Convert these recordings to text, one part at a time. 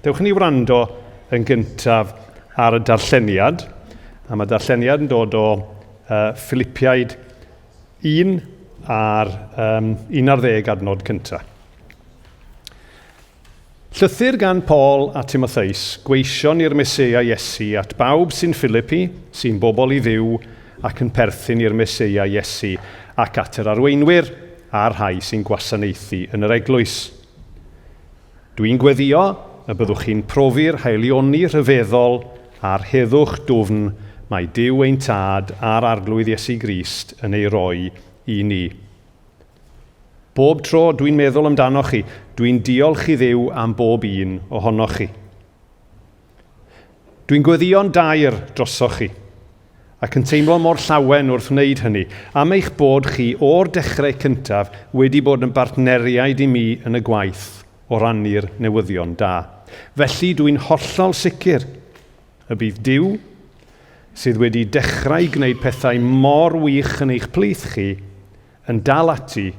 Dewch ni wrando yn gyntaf ar y darlleniad. A mae darlleniad yn dod o Philipiaid 1 ar 11 adnod cyntaf. Llythyr gan Paul a Timotheus, gweision i'r Meseia Iesu at bawb sy'n Philippi, sy'n bobl i ddiw ac yn perthyn i'r Meseia Iesu, ac at yr arweinwyr a'r rhai sy'n gwasanaethu yn yr eglwys. Dwi'n gweddio y byddwch chi'n profi'r haelioni rhyfeddol a'r heddwch dwfn mae Duw ein tad a'r arglwydd Iesu Grist yn ei roi i ni. Bob tro dwi'n meddwl amdano chi, dwi'n diolch i Dduw am bob un ohonoch chi. Dwi'n gweddio'n dair drosoch chi, ac yn teimlo mor llawen wrth wneud hynny, am eich bod chi o'r dechrau cyntaf wedi bod yn bartneriaid i mi yn y gwaith o rannu'r newyddion da. Felly dwi'n hollol sicr y bydd Duw, sydd wedi dechrau gwneud pethau mor wych yn eich plith chi, yn dal ati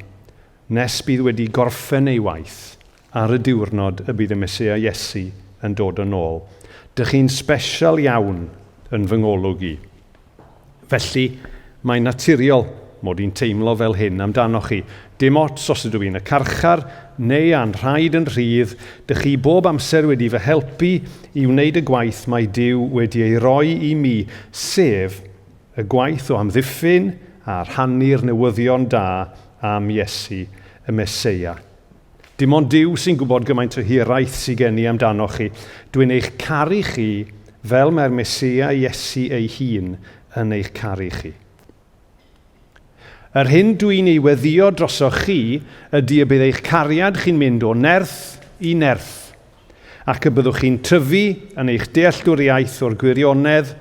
nes bydd wedi gorffen ei waith ar y diwrnod y bydd y Meseia Iesu yn dod yn ôl. Dych chi'n special iawn yn fy ngolwg i. Felly, mae'n naturiol mod i'n teimlo fel hyn amdanoch chi. Dim ots os ydw i'n y carchar neu a'n rhaid yn rhydd, dych chi bob amser wedi fy helpu i wneud y gwaith mae Duw wedi ei roi i mi, sef y gwaith o amddiffyn a rhannu'r newyddion da am Iesu y Meseia. Dim ond Duw sy'n gwybod gymaint o hiraeth sydd gen i amdanoch chi. Dwi'n eich caru chi fel mae'r Meseia Iesu ei hun yn eich caru chi. Yr hyn dwi'n ei weddio drosoch chi ydy y bydd eich cariad chi'n mynd o nerth i nerth, ac y byddwch chi'n tyfu yn eich dealltwriaeth o'r gwirionedd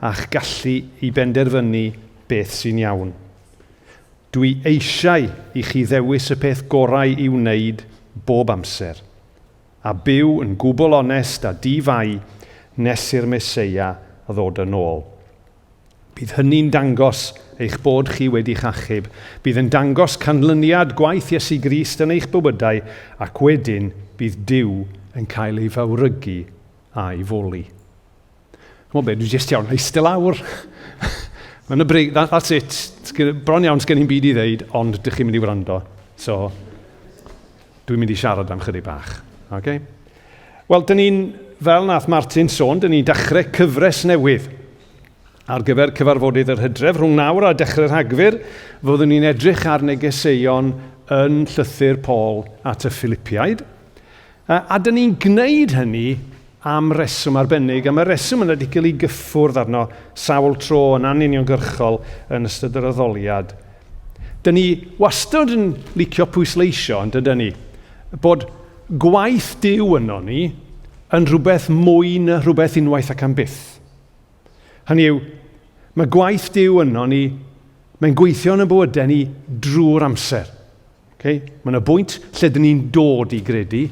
a'ch gallu i benderfynu beth sy'n iawn. Dwi eisiau i chi ddewis y peth gorau i wneud bob amser, a byw yn gwbl onest a difau nes i'r Meseia a ddod yn ôl. Bydd hynny'n dangos eich bod chi wedi'ch achub. Bydd yn dangos canlyniad gwaith Iesu Grist yn eich bywydau, ac wedyn bydd Duw yn cael ei fawrygu a'i foli. Chmo be, dwi jyst iawn eistedd lawr. That's it. Bron iawn sgen i'n byd i ddeud, ond dych chi'n mynd i wrando. So, dwi'n mynd i siarad am chydig bach. Okay? Wel, dyn ni'n, fel nath Martin sôn, dyn ni'n dechrau cyfres newydd ar gyfer cyfarfodydd yr Hydref. Rhwng nawr a dechrau'r Rhagfyr, fyddwn ni'n edrych ar negeseuon yn llythyr Paul at y Philipiaid. A dyn ni'n gwneud hynny am reswm arbennig, am y reswm yna wedi cael ei gyffwrdd arno sawl tro yn anuniongyrchol yn ystod yr addoliad. Dyn ni wastad yn licio pwysleisio, ond ydyn ni, bod gwaith Duw yno ni yn rhywbeth mwy na rhywbeth unwaith ac am byth. Hynny yw, mae gwaith Duw yno ni, mae'n gweithio yn y bywydau ni drwy'r amser. Okay? Mae yna bwynt lle dyn ni'n dod i gredu,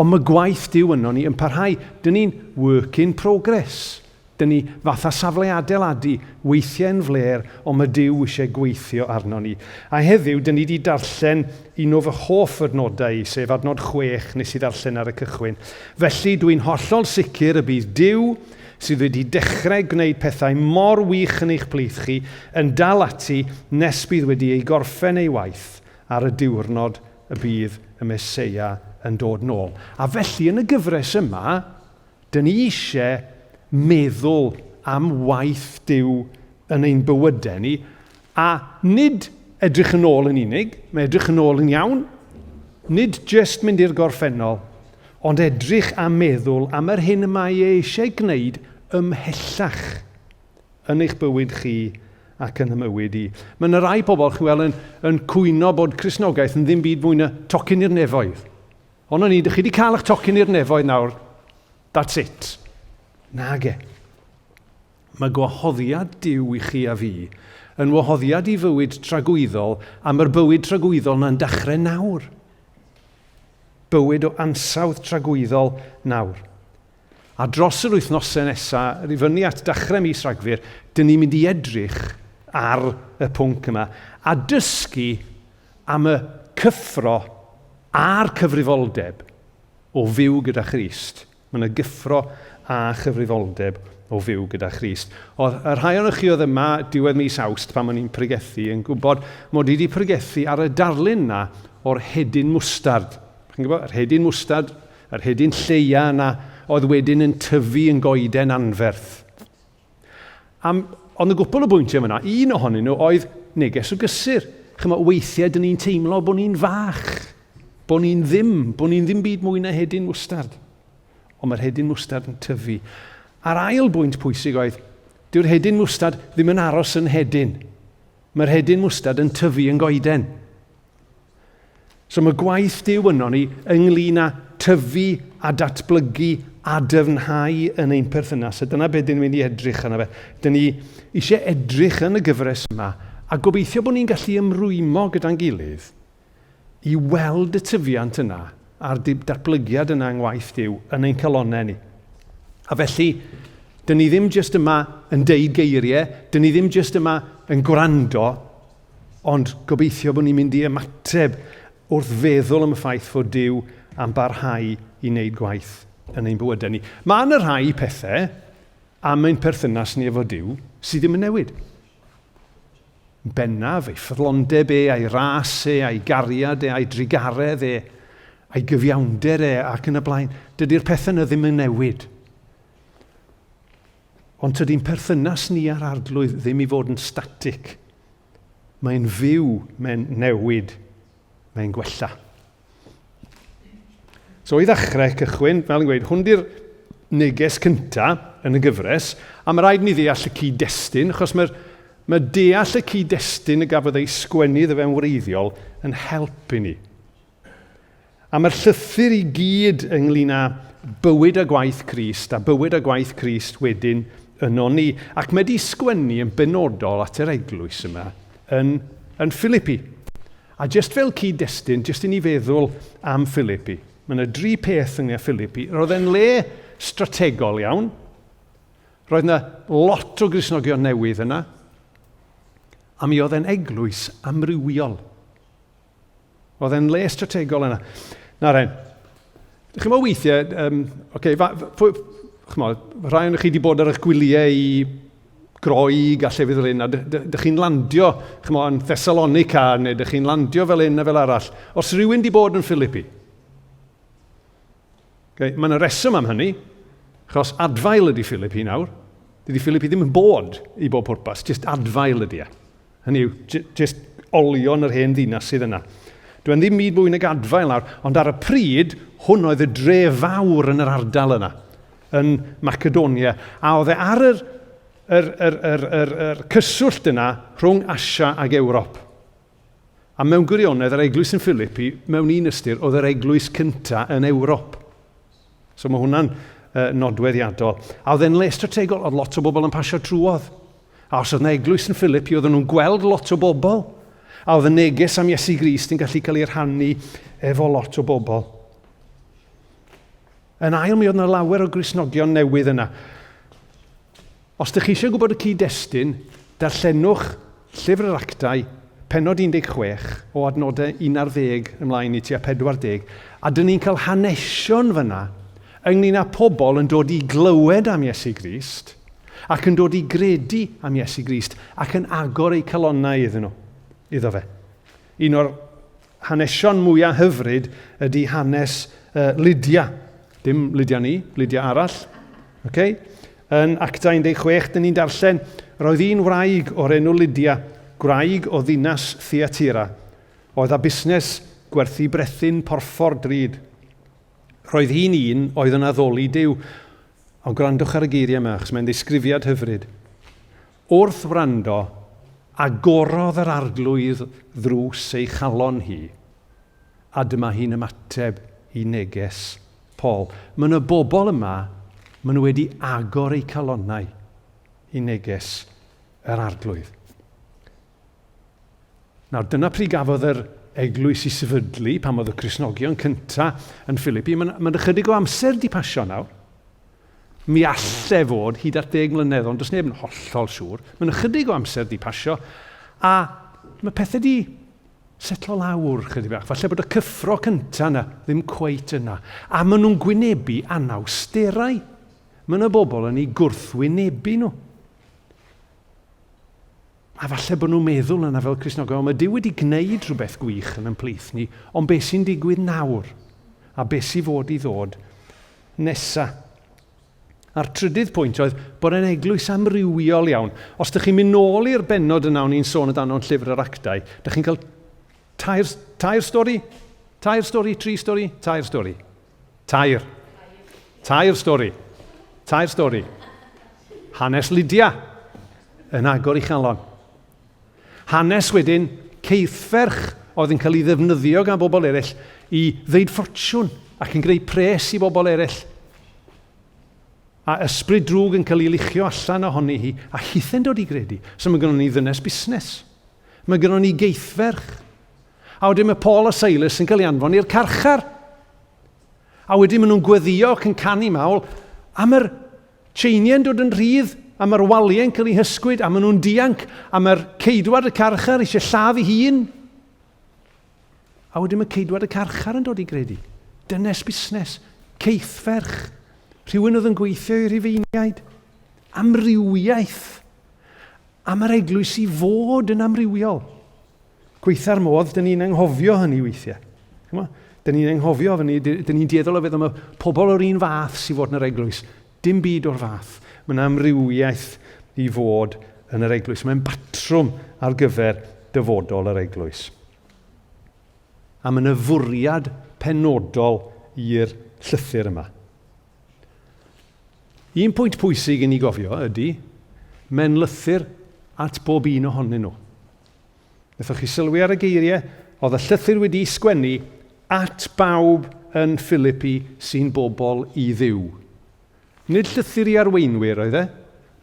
ond mae gwaith Duw yno ni yn parhau. Dyn ni'n work in progress. Dyn ni fatha safle adeiladu, weithiau'n fler, ond mae Duw eisiau gweithio arno ni. A heddiw, dyn ni wedi darllen un o fy hoff adnodau, sef adnod 6 nes i darllen ar y cychwyn. Felly dwi'n hollol sicr y bydd Duw sydd wedi dechrau gwneud pethau mor wych yn eich plith chi yn dal ati nes bydd wedi ei gorffen ei waith ar y diwrnod y bydd y Meseia yn dod nôl. A felly yn y gyfres yma, dyn ni eisiau meddwl am waith Duw yn ein bywydau ni, a nid edrych yn ôl yn unig, mae edrych yn ôl yn iawn, nid just mynd i'r gorffennol, ond edrych a meddwl am yr hyn mae eisiau gwneud ymhellach yn eich bywyd chi ac yn ymywyd i. Mae yna rai pobl yn cwyno bod Cristnogaeth yn ddim byd mwy na tocyn i'r nefoedd. Ond o'n i, ydych chi wedi cael eich tocyn i'r nefoedd nawr? That's it. Nage. Mae gwahoddiad Duw i chi a fi yn wahoddiad i fywyd tragwyddol, a mae'r bywyd tragwyddol na'n dechrau nawr. Bywyd o ansawdd tragwyddol nawr. A dros yr wythnosau nesaf, i fyny at dechrau mis Rhagfyr, dyn ni'n mynd i edrych ar y pwnc yma a dysgu am y cyffro a'r cyfrifoldeb o fyw gyda Christ Mae yna gyffro a chyfrifoldeb o fyw gyda Christ. Oedd y rhai o'n chi oedd yma diwedd mis Awst pan o'n i'n pregethu yn gwybod mod i wedi pregethu ar y darlun na o'r hedyn mwstard. Chi'n gwybod? Yr hedyn mwstard, yr hedyn lleia na oedd wedyn yn tyfu yn goeden anferth. Ond y gwbl o bwyntiau yma, un ohonyn nhw oedd neges o gysur. Chyma, weithiau dyn ni'n teimlo bod ni'n fach, bod ni'n ddim byd mwy na hedyn mwstard. Ond mae'r hedyn mwstard yn tyfu. A'r ail bwynt pwysig oedd, dyw'r hedyn mwstard ddim yn aros yn hedyn. Mae'r hedyn mwstard yn tyfu yn goeden. So mae gwaith Duw yno ni ynglyn â tyfu a datblygu a dyfnhau yn ein perthynas. A dyna beth dyn ni'n mynd i edrych yna fe. Dyn ni eisiau edrych yn y gyfres yma a gobeithio bod ni'n gallu ymrwymo gyda'n gilydd i weld y tyfiant yna a'r datblygiad yna yng ngwaith Duw yn ein calonau ni. A felly, dyn ni ddim jyst yma yn deud geiriau, dyn ni ddim jyst yma yn gwrando, ond gobeithio bod ni'n mynd i ymateb wrth feddwl am y ffaith fod Duw am barhau i wneud gwaith yn ein bywydau ni. Mae yna rhai pethau am ein perthynas ni efo Duw sydd ddim yn newid. Bennaf, ei ffyddlondeb a'i ras a'i gariad a'i drigaredd a'i gyfiawnder ac yn y blaen. Dydy'r pethau yna ddim yn newid. Ond tydy'n perthynas ni ar arglwydd ddim i fod yn static. Mae'n fyw, mae'n newid, mae'n gwella. So i ddechrau cychwyn, fel yn gweud, hwn di'r neges cyntaf yn y gyfres, a mae rhaid ni ddeall y cyd-destun, achos mae deall y cyd-destun y gafodd ei sgwennu fewn wreiddiol yn helpu ni. A mae'r llythyr i gyd ynglyn â bywyd a gwaith Crist, a bywyd a gwaith Crist wedyn yno ni. Ac mae di sgwennu yn benodol at yr eglwys yma yn Philippi. A jyst fel cyd-destun, jyst i ni feddwl am Philippi. Mae yna 3 peth yng Philippi. Roedd e'n le strategol iawn. Roedd yna lot o Gristnogion newydd yna. A mi oedd e'n eglwys amrywiol. Oedd e'n le strategol yna. Na ren. Chi'n meddwl weithiau, rhai o'n chi wedi bod ar eich gwyliau i Groeg a llefydd fel hyn, a dych chi'n landio yn Thessalonica, neu dych chi'n landio fel hyn a fel arall. Os rhywun wedi bod yn Philippi, mae yna reswm am hynny, achos adfail ydy Philippi nawr. Dydy Philippi ddim yn bod i bob pwrpas, jyst adfail ydy e. Hynny yw, jyst olion yr hen ddinas sydd yna. Dwi'n ddim byd mwy nag adfail nawr, ond ar y pryd, hwn oedd y dre fawr yn yr ardal yna, yn Macedonia, a oedd e ar yr cyswllt yna rhwng Asia ac Ewrop. A mewn gwirionedd, yr eglwys yn Philippi, mewn un ystyr, oedd yr eglwys cynta yn Ewrop. So mae hwnna'n nodweddiadol. A oedd e'n le strategol, oedd lot o bobl yn pasio trwodd. A os oedd yna eglwys yn Philippi, oedd nhw'n gweld lot o bobl. A oedd y neges am Iesu Grist yn gallu cael ei rhannu efo lot o bobl. Yn ail, mi oedd yna lawer o Gristnogion newydd yna. Os ydych chi eisiau gwybod y cyd-destun, darllenwch Llyfr yr Actau, pennod 16, o adnodau 11 ymlaen i tua 40, a dyn ni'n cael hanesion fyna ynglyn â pobl yn dod i glywed am Iesu Grist, ac yn dod i gredu am Iesu Grist, ac yn agor eu calonnau iddo fe. Un o'r hanesion mwyaf hyfryd ydy hanes Lydia. Dim Lydia ni, Lydia arall. Okay? Yn Actau 16, dyn ni'n darllen, roedd un wraig o'r enw Lydia, gwraig o ddinas Thyatira. Oedd a busnes gwerthu brethyn porffor drud. Roedd hi'n un oedd yn addoli Duw. O gwrandwch ar y geiriau yma, achos mae'n ddisgrifiad hyfryd. Wrth wrando, agorodd yr arglwydd ddrws ei chalon hi, a dyma hi'n ymateb i neges Paul. Mae yna bobl yma, maen nhw wedi agor eu calonnau i neges yr arglwydd. Nawr, dyna pryd gafodd yr eglwys i sefydlu pan oedd y Cristnogion cyntaf yn Philippi. Mae'n ychydig o amser di pasio nawr. Mi alle fod hyd at 10 mlynedd, ond does neb yn hollol siŵr. Mae'n ychydig o amser di pasio, a mae pethau di setlo lawr chydig bach. Falle bod y cyffro cynta yna ddim cweit yna. A maen nhw'n gwynebu anawsterau. Maen y bobl yn ei gwrthwynebu nhw. A falle bod nhw'n meddwl yna fel Cristnogion, mae Duw wedi gwneud rhywbeth gwych yn plith ni, ond beth sy'n digwydd nawr, a beth sy'n fod i ddod nesa. A'r trydydd pwynt oedd bod e'n eglwys amrywiol iawn. Os ydych chi'n mynd nôl i'r bennod yna o'n i'n sôn amdano'n llyfr yr actau, ydych chi'n cael tair stori? Tair stori, tri stori? Tair stori. Tair. Tair stori. Tair stori. Hanes Lydia yn agor i chalon. Hanes wedyn, ceithferch oedd yn cael ei ddefnyddio gan bobl eraill i ddeud ffortiwn ac yn greu pres i bobl eraill. A ysbryd drwg yn cael ei luchio allan ohoni hi, a hithen dod i gredu. So mae gennym ni ddynes busnes. Mae gennym ni geithferch. A wedyn mae Paul a Silas yn cael ei anfon i'r carchar. A wedyn maen nhw'n gweddio ac yn canu mawl am yr Tseiniau'n dod yn rhydd, am yr waliau'n cael ei hysgwyd, a maen nhw'n dianc, am yr ceidwad y carchar eisiau lladd ei hun. A wedyn mae ceidwad y carchar yn dod i gredu. Dynes busnes, ceithferch, rhywun oedd yn gweithio i'r Rufeiniaid, amrywiaeth, am yr eglwys i fod yn amrywiol. Gweitha'r modd, dyn ni'n anghofio hynny weithiau. Dyn ni'n anghofio hynny, dyn ni'n dieddol o feddwl, mae pobl o'r un fath sy'n fod yn yr eglwys. Dim byd o'r fath. Mae'n amrywiaeth i fod yn yr eglwys. Mae'n batrwm ar gyfer dyfodol yr eglwys. A mae'n y fwriad penodol i'r llythyr yma. Un pwynt pwysig i ni gofio ydy, mae'n lythyr at bob un ohonyn nhw. Nethwch chi sylwi ar y geiriau, oedd y llythyr wedi sgwennu at bawb yn Philippi sy'n bobl i Dduw. Nid llythyr i arweinwyr oedd e,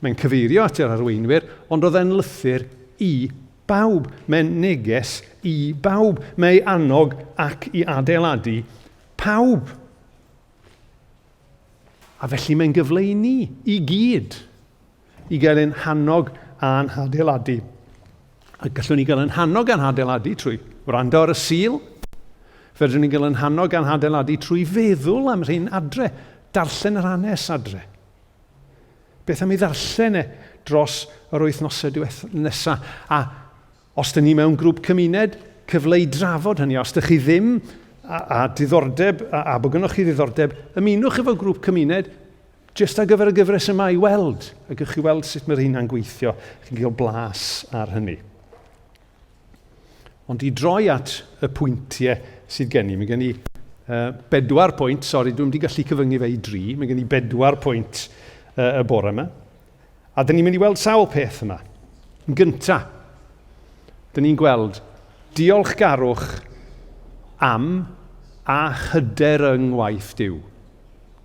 mae'n cyfeirio at yr arweinwyr, ond oedd e'n lythyr i bawb. Mae'n neges i bawb. Mae'n annog ac i adeiladu pawb. A felly mae'n gyfle i ni, i gyd, i gael ein hannog a'n adeiladu. A gallwn ni gael ein hannog a'n adeiladu trwy wrando ar y sil. Fedrwn ni gael ein hannog a'n adeiladu trwy feddwl am rhain adre, darllen yr hanes adre. Beth am ei ddarllen dros yr wythnosau nesaf. A os dyn ni mewn grŵp cymuned, cyfle i drafod hynny. Os dych chi ddim a diddordeb, a bod gynnwch chi ddiddordeb, ymunwch efo grŵp cymuned, jyst ar gyfer y gyfres yma i weld. A gych chi weld sut mae'r hynna'n gweithio. Chi'n cael blas ar hynny. Ond i droi at y pwyntiau sydd gen i, mae gen i 4 pwynt, sori, dwi'n wedi gallu cyfyngu fe i 3, mae gen i 4 pwynt y bore yma. A dyn ni'n mynd i weld sawl peth yma. Yn gyntaf, dyn ni'n gweld diolchgarwch am a hyder yng ngwaith Duw.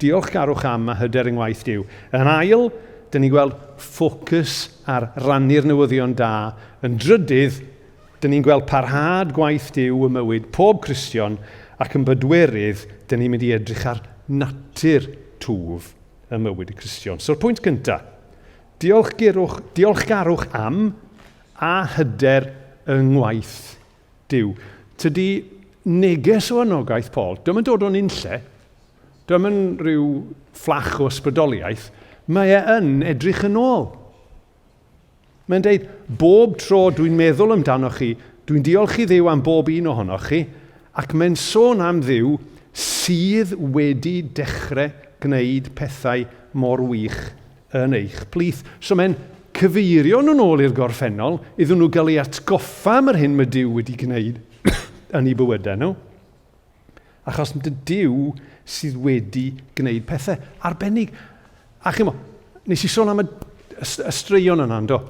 Diolchgarwch am a hyder yng ngwaith Duw. Yn ail, dyn ni'n gweld ffocws ar rannu'r newyddion da. Yn drydydd, dyn ni'n gweld parhad gwaith Duw y mywyd pob Cristion, ac yn bedwerydd, dyn ni'n mynd i edrych ar natur twf y mywyd y Cristion. So'r pwynt gyntaf, diolchgarwch am a hyder yng ngwaith Duw. Tydi neges o anogaeth Paul, dwi'n dod o'n unlle, dwi'n rhyw fflach o ysbrydoliaeth, mae yn edrych yn ôl. Mae'n dweud, bob tro dwi'n meddwl amdano chi, dwi'n diolch i Dduw am bob un ohonoch chi, ac mae'n sôn am Dduw sydd wedi dechrau gwneud pethau mor wych yn eich plith. So mae'n cyfeirio nhw'n ôl i'r gorffennol, iddyn nhw gael ei atgoffa am yr hyn mae Duw wedi gwneud yn ei bywydau nhw. Achos mae Duw sydd wedi gwneud pethau arbennig. A chymo, nes i sôn am y straeon yna, do.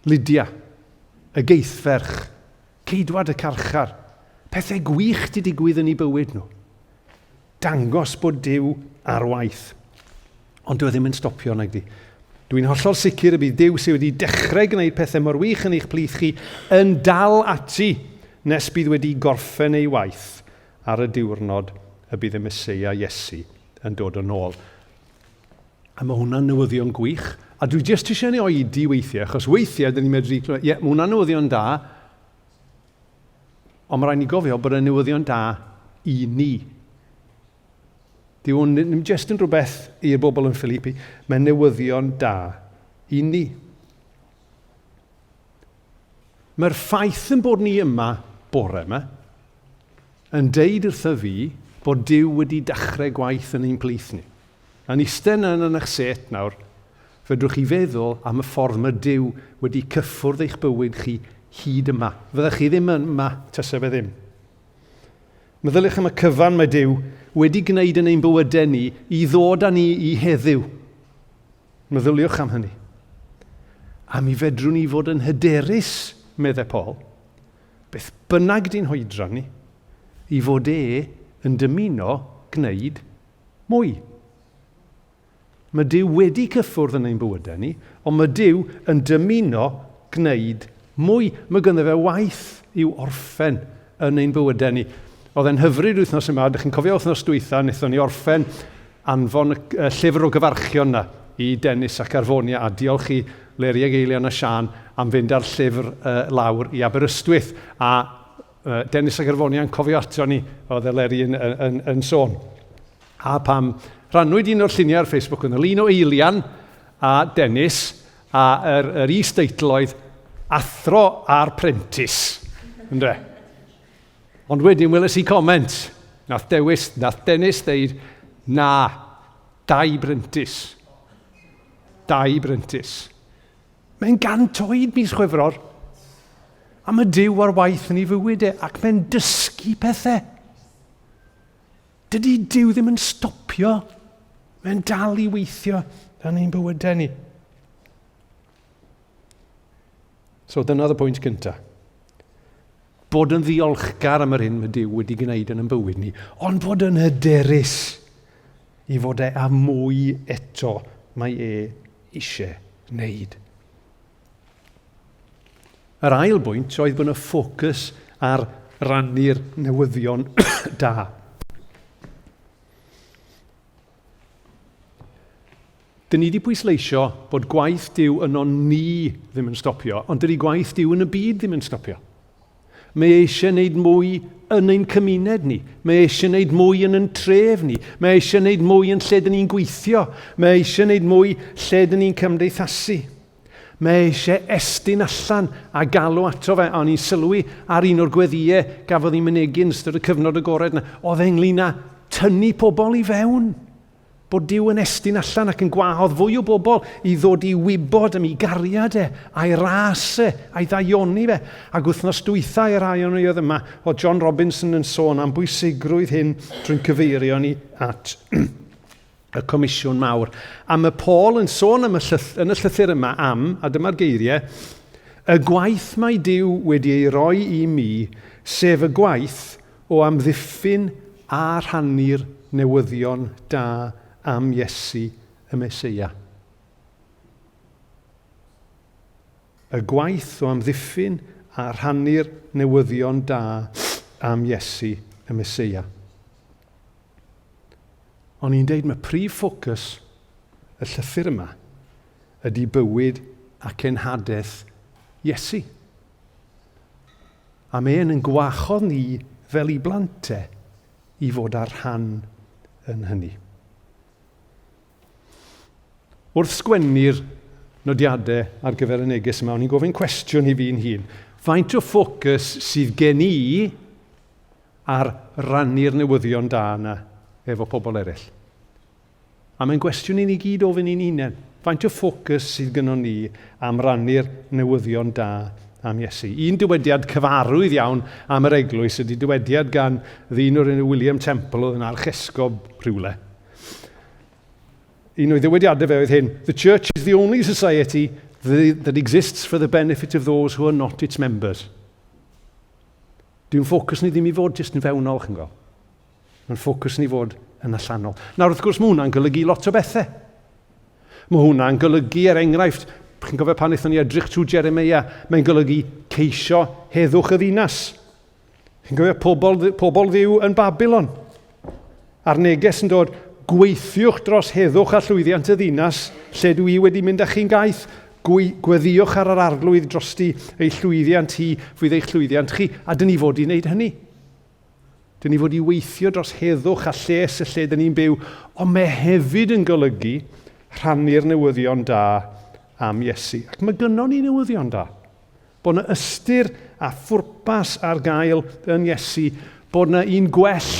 Lydia, y geithferch, ceidwad y carchar, pethau gwych di digwydd yn ei bywyd nhw. Dangos bod Duw ar waith. Ond dwi ddim yn stopio nag di. Dwi'n hollol sicr y bydd Duw sydd wedi dechrau gwneud pethau mor wych yn eich plith chi yn dal ati nes bydd wedi gorffen ei waith ar y diwrnod y bydd y Meseia Iesu yn dod yn ôl. A mae hwnna'n newyddion gwych. A dwi jyst eisiau ni oedi weithiau, achos weithiau dyn ni'n medru clywed, mae hwnna'n newyddion da, Ond mae rhaid ni gofio bod y newyddion da I ni. Dyw hwn ddim jyst yn rhywbeth i'r bobl yn Philippi, mae newyddion da I ni. Mae'r ffaith yn bod ni yma bore yma yn deud wrtho fi bod Dyw wedi dechrau gwaith yn ein plith ni. A'n eistedd yn eich set nawr, fedrwch chi feddwl am y ffordd mae Dyw wedi cyffwrdd eich bywyd chi hyd yma. Fyddech chi ddim yma, tasa fe ddim. Meddyliwch am y cyfan mae Dyw wedi gwneud yn ein bywydau ni I ddod â ni I heddiw. Meddyliwch am hynny. A mi fedrwn ni fod yn hyderus, meddai Paul, beth bynnag di'n hoedran ni, I fod yn dymuno gwneud mwy. Mae Dyw wedi cyffwrdd yn ein bywydau ni, ond mae Dyw yn dymuno gwneud mwy. Mae gynno fe waith i'w orffen yn ein bywydau ni. Oedd e'n hyfryd wythnos yma, ydych chi'n cofio wythnos dwytha, wnaethon ni orffen anfon y llyfr o gyfarchion na I Dennis ac Arfonia, a diolch I Leri ag Eilian a Sian am fynd ar llyfr lawr I Aberystwyth. A Dennis ac Arfonia yn cofio ato ni, oedd Leri yn sôn. A pam rannwyd un o'r lluniau ar Facebook yn ylun o Eilian a Dennis, a yr is-deitl oedd Athro a'r Prentis. Ynddo? Ond wedyn weles I comment, nath Dennis ddeud, na, dau Brentis. Dau Brentis. Mae'n gantoed mis Chwefror. A mae Dyw ar waith yn ei fywyd ac mae'n dysgu pethau. Dydy Dyw ddim yn stopio. Mae'n dal I weithio yn ein bywydau ni. So dyna'r pwynt cyntaf. Bod yn ddiolchgar am yr hyn mae Dyw wedi gwneud yn ein bywyd ni, ond bod yn hyderus I fod a mwy eto mae eisiau wneud. Yr ail bwynt oedd bod y ffocws ar rannu'r newyddion da. Dyn ni wedi pwysleisio bod gwaith Dyw yno ni ddim yn stopio, ond dydy gwaith Dyw yn y byd ddim yn stopio. Mae eisiau wneud mwy yn ein cymuned ni. Mae eisiau wneud mwy yn ein tref ni. Mae eisiau wneud mwy yn lle dyn ni'n gweithio. Mae eisiau wneud mwy lle dyn ni'n cymdeithasu. Mae eisiau estyn allan a galw ato fe, o'n i'n sylwi ar un o'r gweddiau gafodd ei mynegu yn ystod y cyfnod agored yna. Oedd ynglyn â tynnu pobl I fewn. Bod Dyw yn estyn allan ac yn gwahodd fwy o bobl I ddod I wybod am ei gariad a'i ras a'i ddaioni fe. Ac wythnos dwytha i'r rhai o'n oedd yma, o John Robinson yn sôn am bwysigrwydd hyn drwy'n cyfeirio ni at y comisiwn mawr. A mae Paul yn sôn am yn y llythyr yma am, a dyma'r geiriau, y gwaith mae Dyw wedi ei roi I mi, sef y gwaith o amddiffyn a rhannu'r newyddion da am Iesu y Meseia. Y gwaith o amddiffyn a rhannu'r newyddion da am Iesu y Meseia. Ond i'n deud mae prif ffocws y llythyr yma ydy bywyd ac enhadaeth Iesu. A mae'n yn gwachodd ni fel I blantau I fod ar rhan yn hynny. Wrth sgwennu'r nodiadau ar gyfer y neges yma, o'n i'n gofyn cwestiwn I fi'n hun. Faint o ffocws sydd gen I ar rannu'r newyddion da yna efo pobl eraill? A mae'n gwestiwn I ni gyd ofyn i'n hunain. Faint o ffocws sydd gennym ni am rannu'r newyddion da am Iesu? Un dywediad cyfarwydd iawn am yr eglwys ydy dywediad gan ddyn o'r enw William Temple oedd yn archesgob rhywle. Un o'i ddywediadau fe oedd hyn, the church is the only society that exists for the benefit of those who are not its members. Dwi'n ffocws ni ddim I fod jyst yn fewnol, chi'n gweld. Mae'n ffocws ni fod yn allanol. Nawr, wrth gwrs, mae hwnna'n golygu lot o bethau. Mae hwnna'n golygu, enghraifft, chi'n gofio pan eithon ni edrych trwy Jeremia, mae'n golygu ceisio heddwch y ddinas. Chi'n gofio pobl Dduw yn Babylon. A'r neges yn dod, gweithiwch dros heddwch a llwyddiant y ddinas, lle dwi wedi mynd â chi'n gaeth, gweddiwch ar yr arglwydd drosti ei llwyddiant hi, fydd eich llwyddiant chi, a dyn ni fod i wneud hynny. Dyn ni fod i weithio dros heddwch a lles y lle dyn ni'n byw, ond mae hefyd yn golygu rhannu'r newyddion da am Iesu. Ac mae gynnon ni newyddion da. Bod yna ystyr a phwrpas ar gael yn Iesu, bod yna un gwell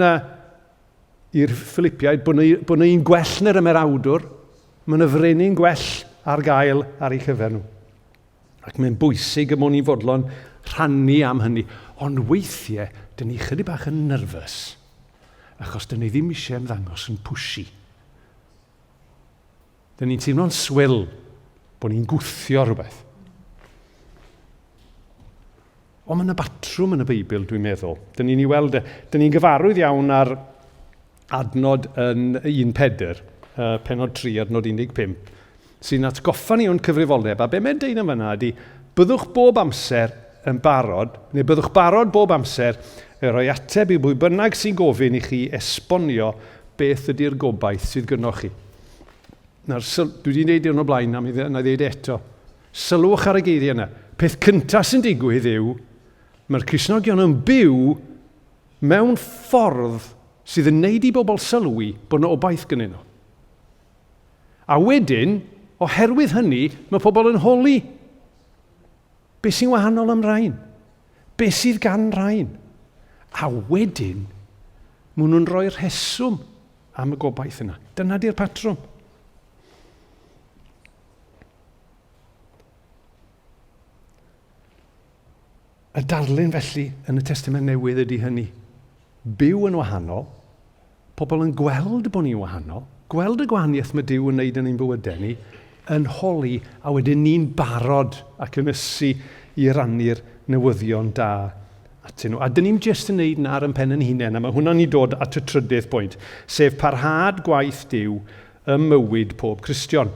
na i'r Philipiaid, bod yna un gwell na'r ymerawdwr, mae yna frenin gwell ar gael ar ei chyfer nhw. Ac mae'n bwysig y mwyn i fodlon rhannu am hynny. Ond weithiau, dyn ni chydig bach yn nerfus, achos dyn ni ddim eisiau ymddangos yn pushy. Dyn ni'n teimlo'n swil bod ni'n gwthio rhywbeth. Ond mae yna batrwm yn y Beibl, dwi'n meddwl. Dyn ni'n ei weld, dyn ni'n gyfarwydd iawn ar adnod yn 1.4, penod 3, adnod 15, sy'n atgoffa ni o'n cyfrifoldeb. A be mae'n deud yn fyna ydy, byddwch bob amser yn barod, neu byddwch barod bob amser y roi ateb i bwy bynnag sy'n gofyn i chi esbonio beth ydy'r gobaith sydd gynnoch chi. Dwi wedi gwneud yn o blaen, a mi ddweud eto. Sylwch ar y geiriau yna. Peth cyntaf sy'n digwydd yw, mae'r Cristnogion yn byw mewn ffordd sydd yn neud i bobl sylwi bod yna obaith gynnyn nhw. A wedyn, oherwydd hynny, mae pobl yn holi. Be sy'n wahanol am rain? Be sydd gan rain? A wedyn, maen nhw'n rhoi'r rheswm am y gobaith yna. Dyna di'r patrwm. Y darlun felly yn y Testament Newydd ydy hynny. Byw yn wahanol, pobl yn gweld bod ni'n wahanol, gweld y gwahaniaeth mae Duw yn wneud yn ein bywydau ni, yn holi, a wedyn ni'n barod ac yn ysu i rannu'r newyddion da atyn nhw. A dyn ni'n jyst yn wneud na ar yn pen yn hunain, a mae hwnna'n i dod at y trydydd pwynt, sef parhad gwaith Duw ym mywyd pob Cristion.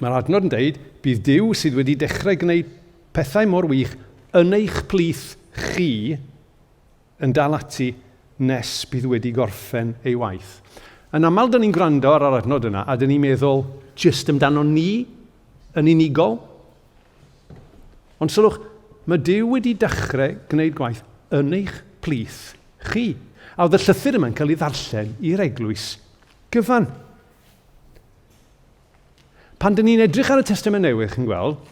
Mae'r adnod yn dweud, bydd Duw sydd wedi dechrau gwneud pethau mor wych yn eich plith chi yn dal ati nes bydd wedi gorffen ei waith. Yn aml, dyn ni'n gwrando ar yr adnod yna, a dyn ni'n meddwl jyst amdano ni yn unigol. Ond sylwch, mae Duw wedi dechrau gwneud gwaith yn eich plith chi. A oedd y llythyr yma'n cael ei ddarllen i'r eglwys gyfan. Pan dyn ni'n edrych ar y Testament Newydd, chi'n gweld,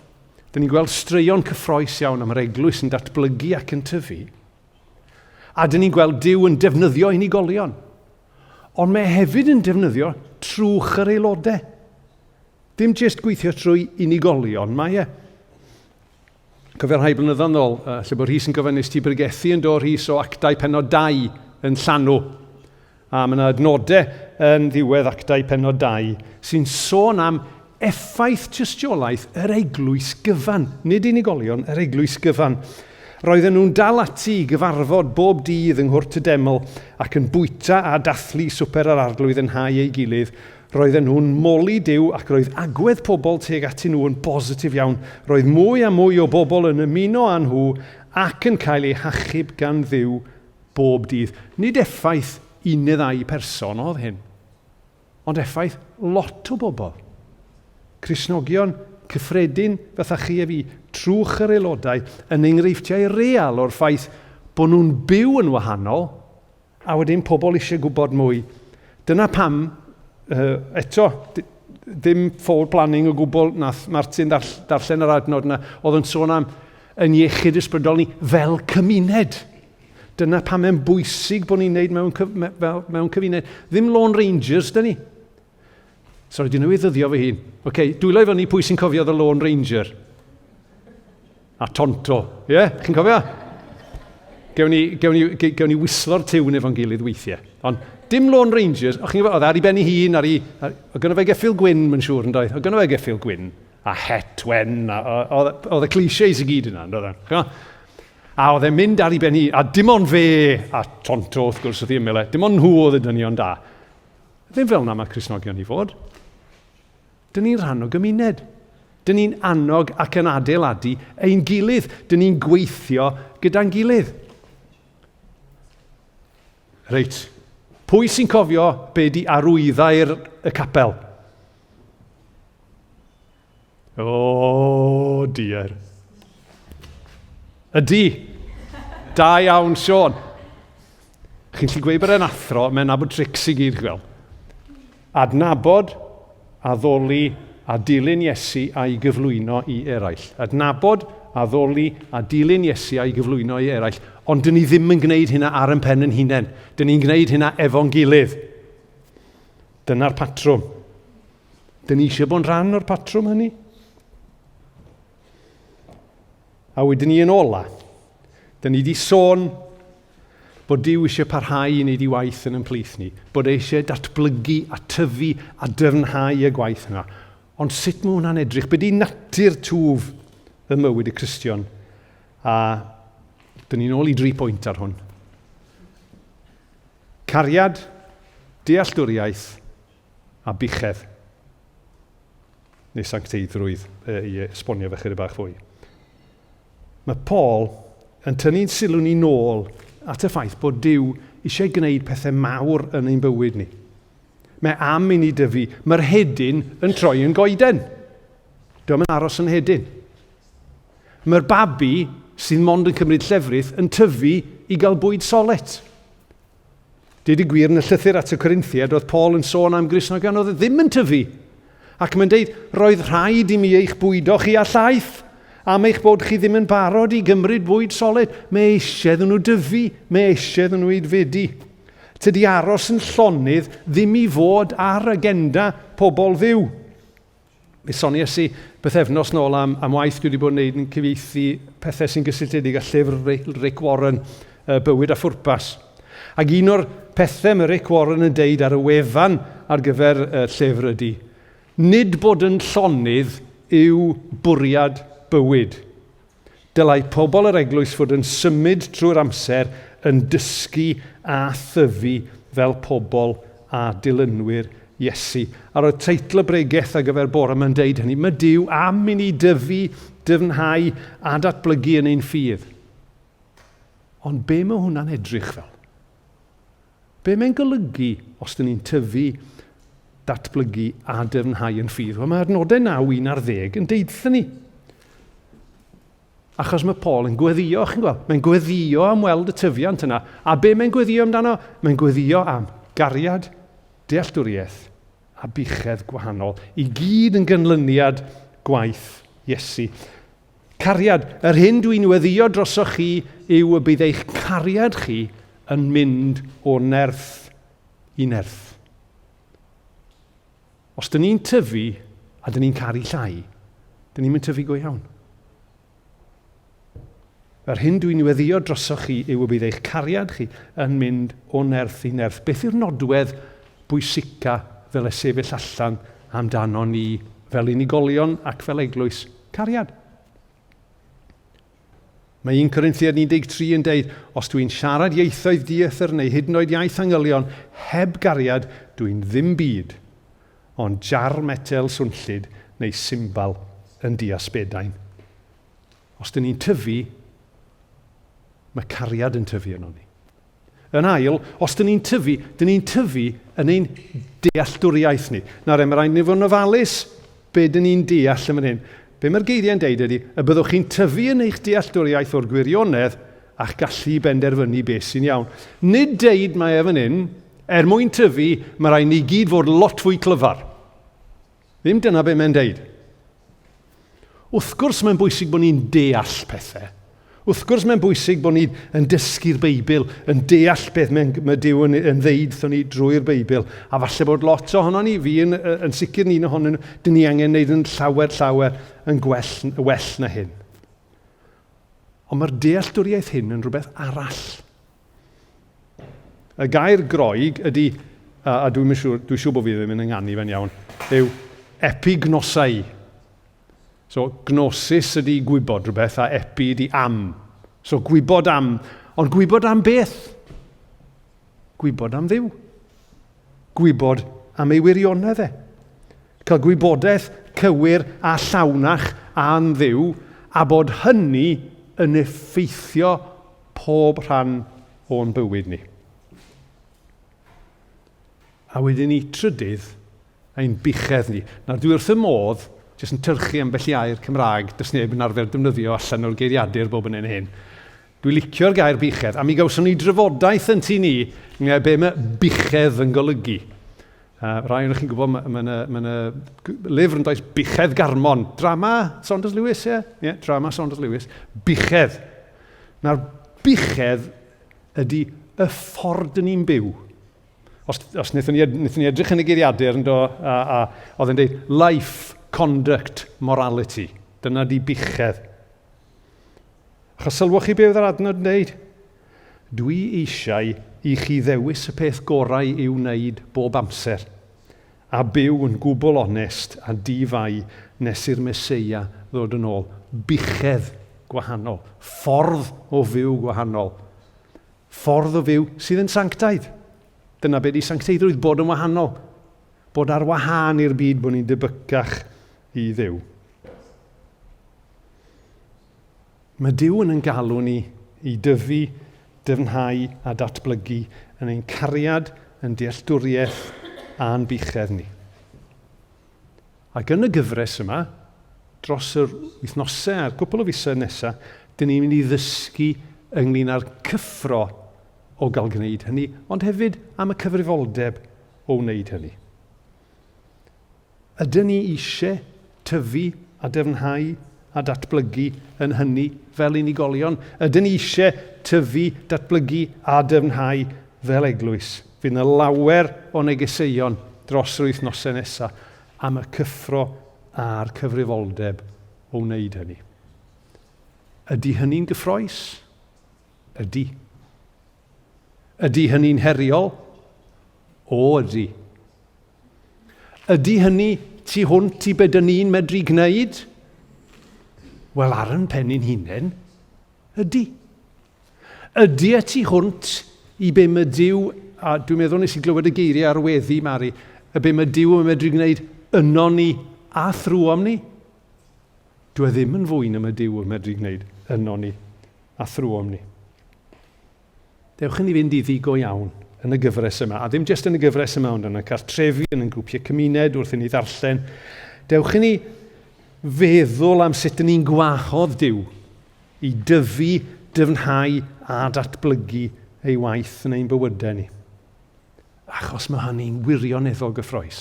dyn ni'n gweld straeon cyffroes iawn am yr eglwys yn datblygu ac yn tyfu. A dyn ni'n gweld Duw yn defnyddio unigolion. Ond mae hefyd yn defnyddio trwch yr aelodau. Dim jyst gweithio trwy unigolion, mae e. Cofio'r rhai blynyddoedd yn ôl, lle bod Rhys yn gofynnu ti bregethu yn dod Rhys o actau penod 2 yn Llanw. A mae yna adnodau yn ddiwedd actau penod 2 sy'n sôn am effaith tystiolaeth yr eglwys gyfan. Nid unigolion, yr eglwys gyfan. Roedden nhw'n dal ati i gyfarfod bob dydd yng Nghwrt y Deml ac yn bwyta a dathlu swper ar arglwydd yn hau ei gilydd. Roedden nhw'n moli Duw ac roedd agwedd pobl tuag ati nhw yn positif iawn. Roedd mwy a mwy o bobl yn ymuno â nhw ac yn cael eu hachub gan Dduw bob dydd. Nid effaith un neu ddau person oedd hyn, ond effaith lot o bobl. Cristnogion cyffredin fatha chi a fi, trwch yr aelodau, yn enghreifftiau real o'r ffaith bod nhw'n byw yn wahanol, a wedyn pobl eisiau gwybod mwy. Dyna pam, eto, ddim forward planning o gwbl, nath Martin darllen yr adnod yna, oedd yn sôn am yn iechyd ysbrydol ni fel cymuned. Dyna pam mae'n bwysig bod ni'n neud mewn cymuned. Ddim Lone Rangers, dyn ni. Sori, di newydddyddio fy hun. Dwylo i fyny pwy sy'n cofio The Lone Ranger. A Tonto, ie? Chi'n cofio? Gewn ni wislo'r tiwn efo'n gilydd weithiau. Ond dim Lone Rangers, o'ch chi'n gwybod, oedd ar ei ben ei hun, oedd gynnu fe geffil gwyn, mae'n siŵr yn dweud. Oedd gynnu fe geffil gwyn, a het wen, oedd y clichés i gyd yna, oedd e? A oedd e'n mynd ar ei ben hi, a dim ond fe, a Tonto, wrth gwrs, oedd hi'n mele, dim ond nhw oedd y dynion da. Ddim fel yna mae Cristnogion i fod. Dyn ni'n rhan o gymuned. Dyn ni'n annog ac yn adeiladu ein gilydd. Dyn ni'n gweithio gyda'n gilydd. Reit, pwy sy'n cofio be di arwyddau'r y capel? O, dear. Ydy. Da iawn, Sean. Chi'n lli gweud bod e'n athro, mae'n nabod trics i gyd gweld. Adnabod, addoli, a dilyn Iesu a'i gyflwyno i eraill. Adnabod, addoli, a dilyn Iesu a'i gyflwyno i eraill. Ond dyn ni ddim yn gwneud hynna ar yn pen yn hunain. Dyn ni'n gwneud hynna efo'n gilydd. Dyna'r patrwm. Dyn ni eisiau bod yn rhan o'r patrwm hynny. A wedyn ni yn ola. Dyn ni wedi sôn bod Duw eisiau parhau i wneud ei waith yn plith ni. Bod eisiau datblygu a tyfu a dyfnhau y gwaith yna. Ond sut mae hwnna'n edrych? Be di natur twf y mywyd y Cristion? A dyn ni'n ôl i 3 pwynt ar hwn. Cariad, dealltwriaeth a buchedd. Neu sancteiddrwydd i esbonio fe chydig bach fwy. Mae Paul yn tynnu'n sylw ni nôl at y ffaith bod Duw eisiau gwneud pethau mawr yn ein bywyd ni. Mae am i ni dyfu. Mae'r hedyn yn troi yn goeden. Dwi'n yn aros yn hedyn. Mae'r babi sy'n mond yn cymryd llefrith yn tyfu i gael bwyd solet. Dweud y gwir yn y llythyr at y Corinthiad, oedd Paul yn sôn am Gristnogion oedd ddim yn tyfu. Ac mae'n deud, roedd rhaid i mi eich bwydo chi a llaeth, am eich bod chi ddim yn barod i gymryd bwyd solid. Mae eisiau nhw dyfu, mae eisiau nhw aeddfedu. Tydi aros yn llonydd ddim i fod ar agenda pobl ddiw. Fe soniais i bythefnos nôl am waith dwi wedi bod yn gwneud yn cyfieithu pethau sy'n gysylltiedig â llyfr Rick Warren, Bywyd a Phwrpas. Ac un o'r pethau mae Rick Warren yn deud ar y wefan ar gyfer llyfr ydy, nid bod yn llonydd yw bwriad bywyd. Dylai pobl yr eglwys fod yn symud trwy'r amser yn dysgu a thyfu fel pobl a dilynwyr Iesu. Ar y teitl y bregaeth ar gyfer bore yma'n deud hynny, mae Duw am i ni dyfu, dyfnhau a datblygu yn ein ffydd. Ond be mae hwnna'n edrych fel? Be mae'n golygu os dyn ni'n tyfu, datblygu a dyfnhau yn ffydd? Wel, mae adnodau 9-10 yn deudthyn ni. Achos mae Paul yn gweddio, chi'n gweld? Mae'n gweddio am weld y tyfiant yna. A be mae'n gweddio amdano? Mae'n gweddio am gariad, dealltwriaeth a buchedd gwahanol. I gyd yn gynlyniad gwaith Iesu. Cariad, yr hyn dwi'n weddio drosoch chi yw y bydd eich cariad chi yn mynd o nerth i nerth. Os dyn ni'n tyfu a dyn ni'n caru llai, dyn ni'n mynd tyfu go iawn. Yr hyn dwi'n weddio drosoch chi yw y bydd eich cariad chi yn mynd o nerth i nerth. Beth yw'r nodwedd bwysica fel y sefyll allan amdano ni fel unigolion ac fel eglwys? Cariad. Mae 1 Corinthiad 13 yn deud, os dwi'n siarad ieithoedd diethyr neu hyd yn oed iaith angylion, heb gariad dwi'n ddim byd, ond jar metel swnllyd neu symbol yn diasbedain. Os dyn ni'n tyfu, mae cariad yn tyfu yno ni. Yn ail, os dyn ni'n tyfu yn ein dealltwriaeth ni. Nawr, mae rhaid ni fod yn ofalus be dyn ni'n deall yn fan hyn. Be mae'r geiriau'n deud ydy, y byddwch chi'n tyfu yn eich dealltwriaeth o'r gwirionedd a'ch gallu benderfynu beth sy'n iawn. Nid deud mae fan hyn, mwyn tyfu, mae rhaid ni gyd fod lot fwy clyfar. Ddim dyna be mae'n deud. Wrth gwrs mae'n bwysig bod ni'n deall pethau. Wrth gwrs mae'n bwysig bod ni'n dysgu'r Beibl, yn deall beth mae Duw yn ddeud ni drwy'r Beibl. A falle bod lot ohono ni, fi yn sicr ni'n ohonyn nhw, dyn ni angen wneud yn llawer yn well na hyn. Ond mae'r dealltwriaeth hyn yn rhywbeth arall. Y gair Groeg ydy, a dwi'n siŵr bod fi ddim yn ynganu fe'n iawn, yw epignosau. So, gnosis ydy gwybod rhywbeth, a epi ydy am. So, gwybod am. Ond gwybod am beth? Gwybod am Dduw. Gwybod am ei wirionedd e. Cael gwybodaeth cywir a llawnach am Dduw, a bod hynny yn effeithio pob rhan o'n bywyd ni. A wedyn ni trydydd ein buchedd ni. Nawr, dwi wrth y modd jyst yn tyrchu ambell i air Cymraeg, dys neb yn arfer defnyddio allan o'r geiriadur bob yn hyn. Dwi'n licio'r gair bichedd, a mi gawson ni drafodaeth yn tu ni, be mae bichedd yn golygu. Rai o'n chi'n gwybod, mae'n lyfr yn does Bichedd Garmon. Drama Saunders Lewis, ie? Ie, drama Saunders Lewis. Bichedd. Nawr, bichedd ydy y ffordd yn ni'n byw. Os wnaethon ni edrych yn y geiriadur a oedd yn dweud life, conduct, morality. Dyna di bichedd. Achos sylwch chi be oedd yr adnod yn dweud? Dwi eisiau i chi ddewis y peth gorau i'w wneud bob amser, a byw yn gwbl onest a difau nes i'r Meseia ddod yn ôl. Bichedd gwahanol, ffordd o fyw gwahanol, ffordd o fyw sydd yn sanctaidd. Dyna be di sancteiddrwydd, bod yn wahanol, bod ar wahân i'r byd, bod ni'n debycach i Dduw. Mae Duw yn galw ni i dyfu, dyfnhau a datblygu yn ein cariad, yn dealltwriaeth a'n bichedd ni. Ac yn y gyfres yma, dros yr wythnosau a'r cwpl o fusau nesaf, dyn ni'n mynd i ddysgu ynglyn â'r cyffro o gael gwneud hynny, ond hefyd am y cyfrifoldeb o wneud hynny. Ydyn ni eisiau tyfu a dyfnhau a datblygu yn hynny fel unigolion? Ydyn ni eisiau tyfu, datblygu a dyfnhau fel eglwys? Fydd yna lawer o negeseuon dros yr wythnosau nesaf am y cyffro a'r cyfrifoldeb o wneud hynny. Ydy hynny'n gyffroes? Ydy. Ydy hynny'n heriol? O, ydy. Ydy hynny tu hwnt i be dyn ni'n medru gwneud? Wel, ar yn penni'n hunain, ydy. Ydy y tu hwnt i be mae Duw, a dwi'n meddwl nes i glywed y geiriau ar weddi, Mari, y be mae Duw yn medru gwneud yno ni a thrwom ni? Dwi ddim yn fwy na mae Duw yn medru gwneud yno ni a thrwom ni. Dewch yn i fynd iddi go iawn yn y gyfres yma, a ddim jyst yn y gyfres yma, ond yn y cartrefi, yn y grwpiau cymuned wrth i ni ddarllen. Dewch yn i feddwl am sut ni'n gwahodd Duw i dyfu, dyfnhau a datblygu ei waith yn ein bywydau ni. Achos mae hynny'n wirioneddol gyffroes.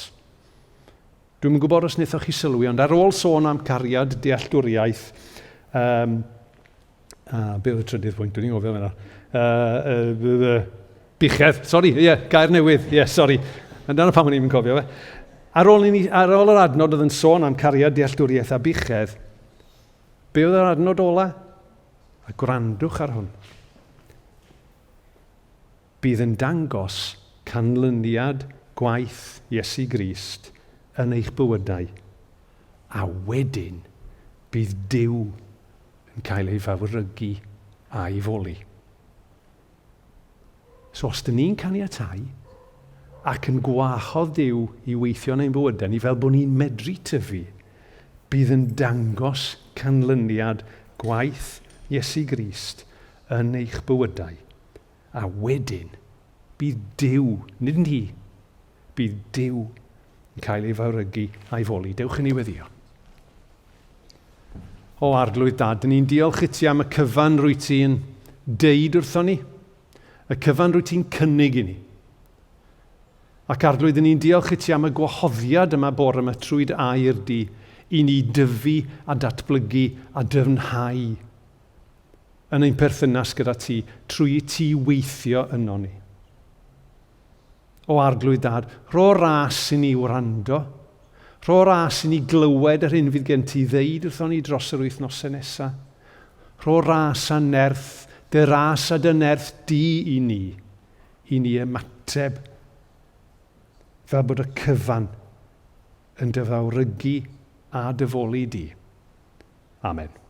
Dwi'n gwybod os wnaethoch chi sylwi, ond ar ôl sôn am cariad dealltwriaeth, be oedd y trydydd pwynt, dwi'n gofio yna. Bichedd, gair newydd, sori. Dyna pam o'n i'n cofio fe. Ar ôl yr adnod oedd yn sôn am cariad dealltwriaeth a bichedd, be oedd yr adnod ola? A gwrandwch ar hwn. Bydd yn dangos canlyniad gwaith Iesu Grist yn eich bywydau, a wedyn bydd Duw yn cael ei fawrygu a'i foli. So os dyn ni'n caniatáu ac yn gwahodd Duw i weithio yn ein bywydau ni fel bod ni'n medru tyfu, bydd yn dangos canlyniad gwaith Iesu Grist yn eich bywydau. A wedyn, bydd Duw, nid ni, bydd Duw yn cael ei fawrygu a'i foli. Dewch yn ei weddio. O arglwydd dad, ni'n diolch i ti am y cyfan rwy ti'n deud wrthon ni, y cyfan rwy ti'n cynnig i ni. Ac arglwydd, ni'n diolch i ti am y gwahoddiad yma bore yma trwy'r air di i ni dyfu a datblygu a dyfnhau yn ein perthynas gyda ti trwy ti weithio yno ni. O arglwydd dad, rho ras i ni wrando, rho ras i ni glywed yr hyn fydd gen ti ddeud wrthon ni dros yr wythnosau nesaf. Rho ras a nerth, dy ras a dy nerth di i ni ymateb, fel bod y cyfan yn dyfawrygu a dyfoli di. Amen.